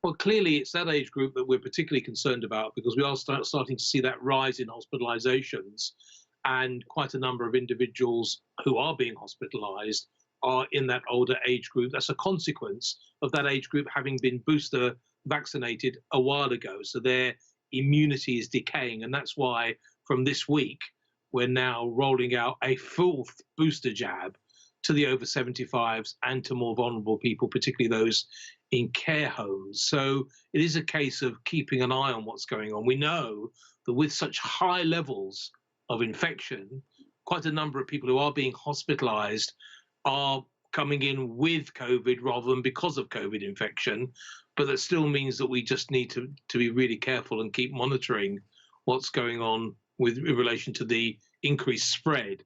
Well, clearly, it's that age group that we're particularly concerned about because we are starting to see that rise in hospitalizations, and quite a number of individuals who are being hospitalized are in that older age group. That's a consequence of that age group having been booster vaccinated a while ago. So their immunity is decaying. And that's why from this week, we're now rolling out a full booster jab to the over 75s and to more vulnerable people, particularly those in care homes. So it is a case of keeping an eye on what's going on. We know that with such high levels of infection, quite a number of people who are being hospitalized are coming in with COVID rather than because of COVID infection. But that still means that we just need to be really careful and keep monitoring what's going on with in relation to the increased spread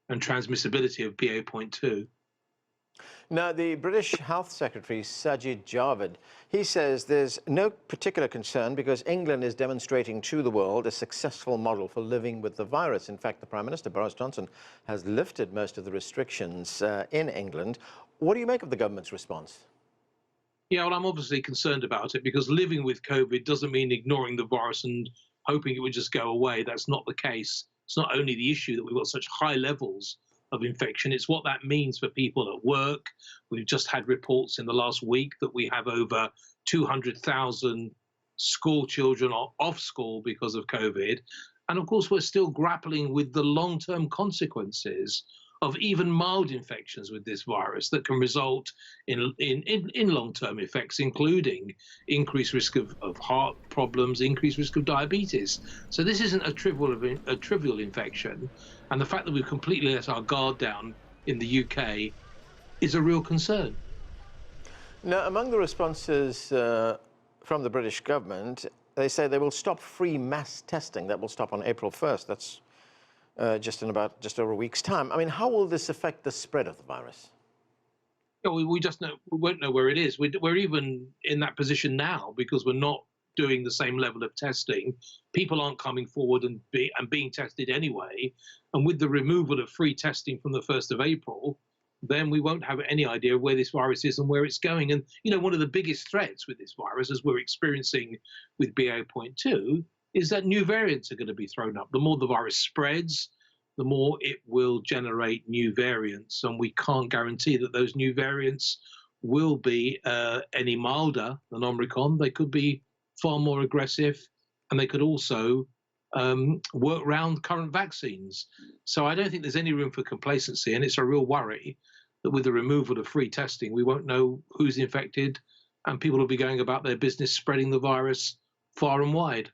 and transmissibility of BA.2. Now, the British Health Secretary, Sajid Javid, he says there's no particular concern because England is demonstrating to the world a successful model for living with the virus. In fact, the Prime Minister, Boris Johnson, has lifted most of the restrictions in England. What do you make of the government's response? Yeah, well, I'm obviously concerned about it because living with COVID doesn't mean ignoring the virus and hoping it would just go away. That's not the case. It's not only the issue that we've got such high levels of infection, it's what that means for people at work. We've just had reports in the last week that we have over 200,000 school children are off school because of COVID. And of course, we're still grappling with the long-term consequences of even mild infections with this virus that can result in long-term effects, including increased risk of heart problems, increased risk of diabetes. So this isn't a trivial infection. And the fact that we've completely let our guard down in the UK is a real concern. Now, among the responses from the British government, they say they will stop free mass testing. That will stop on April 1st. That's just over a week's time. I mean, how will this affect the spread of the virus? Yeah, we won't know where it is. We're even in that position now because we're not doing the same level of testing. People aren't coming forward and being tested anyway. And with the removal of free testing from the 1st of April, then we won't have any idea where this virus is and where it's going. And, you know, one of the biggest threats with this virus, as we're experiencing with BA.2, is that new variants are going to be thrown up. The more the virus spreads, the more it will generate new variants. And we can't guarantee that those new variants will be any milder than Omicron. They could be far more aggressive, and they could also work around current vaccines. So I don't think there's any room for complacency, and it's a real worry that with the removal of free testing, we won't know who's infected, and people will be going about their business spreading the virus far and wide.